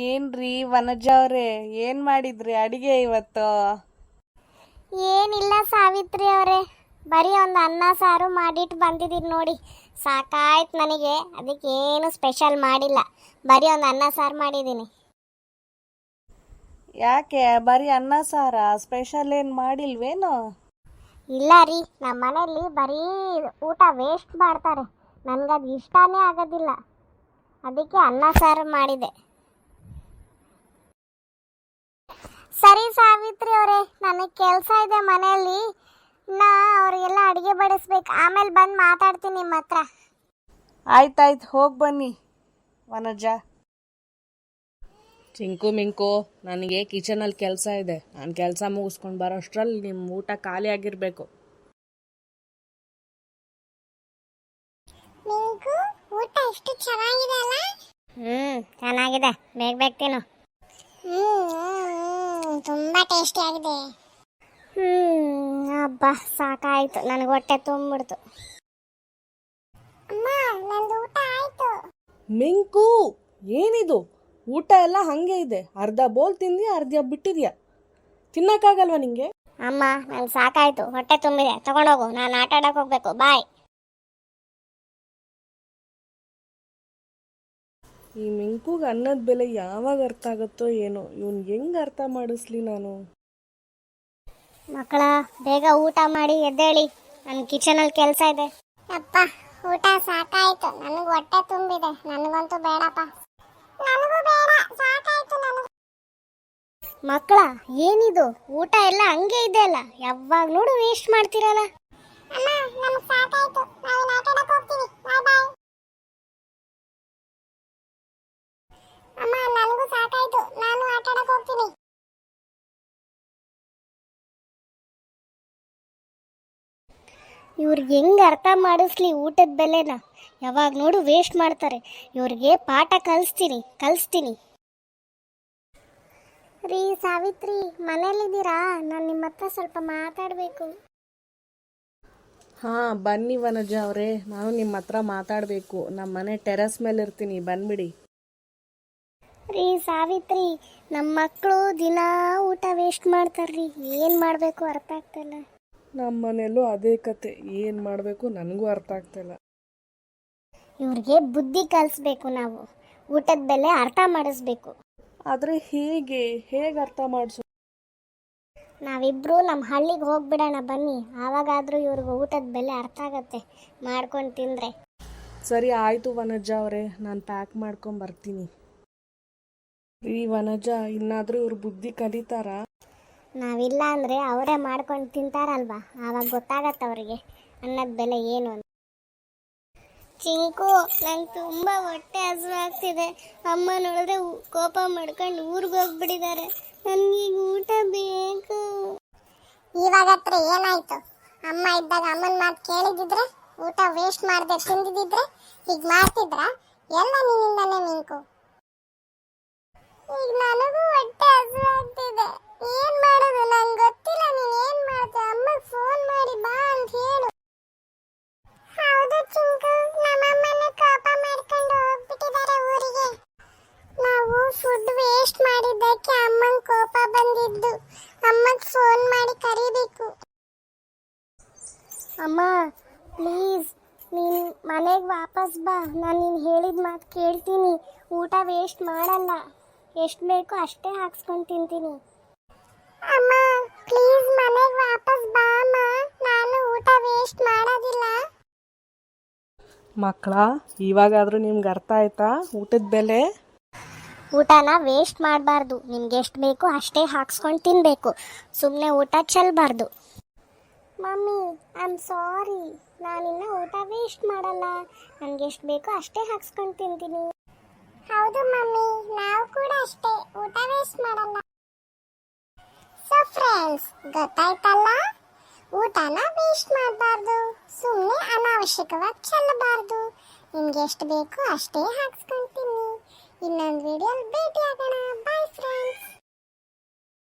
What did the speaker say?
ಏನ್ರಿ ವನಜ ಅವ್ರೆ, ಏನ್ ಮಾಡಿದ್ರಿ ಅಡಿಗೆ ಇವತ್ತು? ಏನಿಲ್ಲ ಸಾವಿತ್ರಿ ಅವರೇ, ಬರೀ ಒಂದು ಅನ್ನ ಸಾರು ಮಾಡಿಟ್ಟು ಬಂದಿದ್ದೀನಿ ನೋಡಿ. ಸಾಕಾಯ್ತು ನನಗೆ, ಅದಕ್ಕೆ ಏನು ಸ್ಪೆಷಲ್ ಮಾಡಿಲ್ಲ, ಬರೀ ಒಂದು ಅನ್ನ ಸಾರು ಮಾಡಿದ್ದೀನಿ. ಯಾಕೆ ಬರೀ ಅನ್ನ ಸಾರ, ಸ್ಪೆಷಲ್ ಏನ್ ಮಾಡಿಲ್ವೇನು? ಇಲ್ಲ ರೀ, ನಮ್ಮ ಮನೆಯಲ್ಲಿ ಬರೀ ಊಟ ವೇಸ್ಟ್ ಮಾಡ್ತಾರೆ, ನನಗದು ಇಷ್ಟನೇ ಆಗೋದಿಲ್ಲ, ಅದಕ್ಕೆ ಅನ್ನ ಸಾರು ಮಾಡಿದೆ. ಸರಿ ಸಾವಿತ್ರಿ ಅವರೇ, ನನಗೆ ಕೆಲಸ ಇದೆ ಮನೆಯಲ್ಲಿ, ಅವರಿಗೆಲ್ಲ ಅಡುಗೆ ಬಡಿಸ್ಬೇಕು, ಆಮೇಲೆ ಬಂದು ಮಾತಾಡ್ತೀನಿ ನಿಮ್ಮ ಹತ್ರ. ಆಯ್ತಾಯ್ತು, ಹೋಗಿ ಬನ್ನಿ ವನಜ. ಚಿಂಕು ಮಿಂಕು, ನನಗೆ ಕಿಚನಲ್ಲಿ ಕೆಲಸ ಇದೆ, ನಾನು ಕೆಲಸ ಮುಗಿಸ್ಕೊಂಡು ಬರೋಷ್ಟ್ರಲ್ಲಿ ನಿಮ್ಮ ಊಟ ಖಾಲಿ ಆಗಿರಬೇಕು. ಮಿಂಕು, ಊಟ ಎಷ್ಟು ಚೆನ್ನಾಗಿದೆ ಅಲ್ಲ? ಚೆನ್ನಾಗಿದೆ, ಬೇಗ ಬೇಗ ತಿನ್ನು. ತುಂಬಾ ಟೇಸ್ಟಿ ಆಗಿದೆ. ಅಬ್ಬಾ ಸಾಕಾಯ್ತು, ನನಗೆ ಹೊಟ್ಟೆ ತುಂಬಿಡ್ತು. ಅಮ್ಮ, ನಂದು ಊಟ ಆಯ್ತು. ಮಿಂಕು, ಏನಿದು ಊಟ ಎಲ್ಲ ಹಾಗೆ ಇದೆ, ಅರ್ಧ ಬೋಲ್ ತಿಂದ್ಯಾ, ಅರ್ಧ ಬಿಟ್ಟಿದ್ಯಾ, ತಿನ್ನಕ್ಕಾಗಲ್ವಾ ನಿಂಗೆ? ಅಮ್ಮ, ನಂಗೆ ಸಾಕಾಯ್ತು, ಹೊಟ್ಟೆ ತುಂಬಿದೆ, ತಗೊಂಡೋಗು, ನಾನು ಆಟ ಆಡಕ್ಕೆ ಹೋಗ್ಬೇಕು, ಬಾಯ್. ಈ ಮಿಂಕುಗೆ ಅನ್ನದ ಬೆಲೆ ಯಾವಾಗ ಅರ್ಥ ಆಗುತ್ತೋ ಏನೋ, ಇವನ್ ಹೆಂಗ್ ಅರ್ಥ ಮಾಡಿಸ್ಲಿ ನಾನು? ಮಕ್ಕಳ, ಬೇಗ ಊಟ ಮಾಡಿ ಎದ್ದೇಳಿ, ನನ್ನ ಕಿಚನಲ್ಲಿ ಕೆಲಸ ಇದೆ. ಅಪ್ಪ, ಊಟ ಸಾಕಾಯ್ತು, ನನಗೆ ಹೊಟ್ಟೆ ತುಂಬಿದೆ, ನನಗಂತೂ ಬೇಡಪ್ಪ. ನನಗೂ ಬೇಡ, ಸಾಕಾಯ್ತು ನನಗೆ. ಮಕ್ಕಳ, ಏನಿದು ಊಟ ಎಲ್ಲ ಹಂಗೆ ಇದೆ ಅಲ್ಲ, ಯಾವಾಗ ನೋಡು ವೇಸ್ಟ್ ಮಾಡ್ತೀರಲ್ಲ. ಅಮ್ಮ, ನಮಗೆ ಸಾಕಾಯ್ತು, ನಾವು ಆಟ ಆಡಕ್ಕೆ ಹೋಗ್ತೀವಿ, ಬಾಯ್ ಬಾಯ್. ಅಮ್ಮ, ನನಗೂ ಸಾಕಾಯ್ತು, ನಾನು ಆಟ ಆಡಕ್ಕೆ ಹೋಗ್ತೀನಿ. ಇವ್ರಿಗೆ ಹೆಂಗೆ ಅರ್ಥ ಮಾಡಿಸ್ಲಿ ಊಟದ ಬೆಲೆನ, ಯಾವಾಗ ನೋಡು ವೇಸ್ಟ್ ಮಾಡ್ತಾರೆ, ಇವ್ರಿಗೆ ಪಾಠ ಕಲಿಸ್ತೀನಿ. ರೀ ಸಾವಿತ್ರಿ, ಮನೇಲಿದ್ದೀರಾ? ನಾನು ನಿಮ್ಮ ಹತ್ರ ಸ್ವಲ್ಪ ಮಾತಾಡಬೇಕು. ಹಾಂ, ಬನ್ನಿ ವನಜ ಅವರೇ, ನಾನು ನಿಮ್ಮ ಹತ್ರ ಮಾತಾಡಬೇಕು, ನಮ್ಮ ಮನೆ ಟೆರೆಸ್ ಮೇಲೆ ಇರ್ತೀನಿ, ಬಂದ್ಬಿಡಿ. ರೀ ಸಾವಿತ್ರಿ, ನಮ್ಮ ಮಕ್ಕಳು ದಿನಾ ಊಟ ವೇಸ್ಟ್ ಮಾಡ್ತಾರ್ರಿ, ಏನು ಮಾಡಬೇಕು ಅರ್ಥ ಆಗ್ತಿಲ್ಲ. ನಮ್ಮ ಮನೆಯಲ್ಲೂ ಅದೇ ಕತೆ, ಏನು ಮಾಡಬೇಕು ನನಗೂ ಅರ್ಥ ಆಗ್ತಾಯಿಲ್ಲ. ಇವ್ರಿಗೆ ಬುದ್ಧಿ ಕಲಿಸ್ಬೇಕು, ನಾವು ಊಟದ ಬೆಲೆ ಅರ್ಥ ಮಾಡಿಸ್ಬೇಕು. ಆದರೆ ಹೇಗೆ ಅರ್ಥ ಮಾಡಿಸು? ನಾವಿಬ್ರು ನಮ್ಮ ಹಳ್ಳಿಗೆ ಹೋಗ್ಬಿಡೋಣ ಬನ್ನಿ, ಆವಾಗಾದರೂ ಇವ್ರಿಗೆ ಊಟದ ಬೆಲೆ ಅರ್ಥ ಆಗತ್ತೆ, ಮಾಡ್ಕೊಂಡು ತಿಂದರೆ. ಸರಿ ಆಯಿತು ವನಜ ಅವರೇ, ನಾನು ಪ್ಯಾಕ್ ಮಾಡ್ಕೊಂಡು ಬರ್ತೀನಿ. ರೀ ವನಜ, ಇನ್ನಾದರೂ ಇವ್ರು ಬುದ್ಧಿ ಕಲಿತಾರಾ? ನಾವಿಲ್ಲ ಅಂದರೆ ಅವರೇ ಮಾಡ್ಕೊಂಡು ತಿಂತಾರಲ್ವಾ, ಆವಾಗ ಗೊತ್ತಾಗತ್ತೆ ಅವರಿಗೆ ಅನ್ನದ ಬೆಲೆ ಏನು ಅಂತ. ಚಿಂಕು, ನಂಗೆ ತುಂಬ ಹೊಟ್ಟೆ ಹಸಿವಾಗ್ತಿದೆ, ಅಮ್ಮ ನೋಡಿದ್ರೆ ಕೋಪ ಮಾಡ್ಕೊಂಡು ಊರಿಗೆ ಹೋಗ್ಬಿಟ್ಟಿದ್ದಾರೆ, ನನಗೀಗ ಊಟ ಬೇಕು. ಇವಾಗ ಹತ್ರ ಏನಾಯ್ತು? ಅಮ್ಮ ಇದ್ದಾಗ ಅಮ್ಮನ ಮಾತು ಕೇಳಿದಿದ್ರೆ, ಊಟ ವೇಸ್ಟ್ ಮಾಡದೆ ತಿಂದಿದ್ರೆ ಈಗ ಮಾಡ್ತಿದ್ರ? ಎಲ್ಲ ನಿನ್ನಿಂದಾನೆ ಮಿಂಕು. ಈಗ ನನಗೂ ಹೊಟ್ಟೆ ಹಸಿವಾಗ್ತಿದೆ, ಏನ್ ಮಾಡೋದು ನಂಗೆ ಗೊತ್ತಿಲ್ಲ. ನೀನ್ ಏನ್ ಮಾಡ್ತೀಯ? ಅಮ್ಮಗೆ ಫೋನ್ ಮಾಡಿ ಬಾ ಅಂತ ಹೇಳು. ಹೌದು ಚಿಂಕು, ನಮ್ಮಮ್ಮನ ಕೋಪ ಮಾಡ್ಕೊಂಡು ಹೋಗ್ಬಿಟ್ಟಿದ್ದಾರೆ ಊರಿಗೆ. ನಾವು ಫುಡ್ ವೇಸ್ಟ್ ಮಾಡಿದ್ದಕ್ಕೆ ಅಮ್ಮಂಗೆ ಕೋಪ ಬಂದಿದ್ದು, ಅಮ್ಮಗೆ ಫೋನ್ ಮಾಡಿ ಕರಿಬೇಕು. ಅಮ್ಮ ಪ್ಲೀಸ್, ನೀನು ಮನೆಗೆ ವಾಪಸ್ ಬಾ, ನಾನು ನೀನು ಹೇಳಿದ ಮಾತು ಕೇಳ್ತೀನಿ, ಊಟ ವೇಸ್ಟ್ ಮಾಡಲ್ಲ, ಎಷ್ಟು ಬೇಕೋ ಅಷ್ಟೇ ಹಾಕ್ಸ್ಕೊಂಡು ತಿಂತೀನಿ. ಅಮ್ಮ ಪ್ಲೀಸ್ ಮನೆಗೆ ವಾಪಸ್ ಬಾ ಅಮ್ಮ, ನಾನು ಊಟ ವೇಸ್ಟ್ ಮಾಡೋದಿಲ್ಲ. ಮಕ್ಕಳ, ಇವಾಗಾದರೂ ನಿಮ್ಗೆ ಅರ್ಥ ಆಯ್ತಾ ಊಟದ ಬೆಲೆ? ಊಟನ ವೇಸ್ಟ್ ಮಾಡಬಾರ್ದು, ನಿಮ್ಗೆ ಎಷ್ಟು ಬೇಕೋ ಅಷ್ಟೇ ಹಾಕ್ಸ್ಕೊಂಡು ತಿನ್ನಬೇಕು, ಸುಮ್ಮನೆ ಊಟ ಚೆಲ್ಲಬಾರ್ದು. ಮಮ್ಮಿ ಐ ಆಮ್ ಸಾರಿ, ನಾನಿನ್ನ ಊಟ ವೇಸ್ಟ್ ಮಾಡಲ್ಲ, ನನಗೆ ಎಷ್ಟು ಬೇಕೋ ಅಷ್ಟೇ ಹಾಕ್ಸ್ಕೊಂಡು ತಿಂತೀನಿ. ಹೌದು ಮಮ್ಮಿ, ನಾವು ಕೂಡ ಅಷ್ಟೇ, ಊಟ ವೇಸ್ಟ್ ಮಾಡಲ್ಲ. ಸೊ ಫ್ರೆಂಡ್ಸ್, ಗೊತ್ತಾಯ್ತಲ್ಲ, ಊಟನ ವೇಸ್ಟ್ ಮಾಡಬಾರ್ದು, ಸುಮ್ಮನೆ ಅನಾವಶ್ಯಕವಾಗಿ ಚೆಲ್ಲಬಾರ್ದು, ನಿಮ್ಗೆ ಎಷ್ಟು ಬೇಕೋ ಅಷ್ಟೇ ಹಾಕ್ಸ್ಕೊಂಡು ತಿನ್ನಿ. ಇನ್ನೊಂದು ವಿಡಿಯೋಲಿ ಭೇಟಿ ಆಗೋಣ. Bye friends.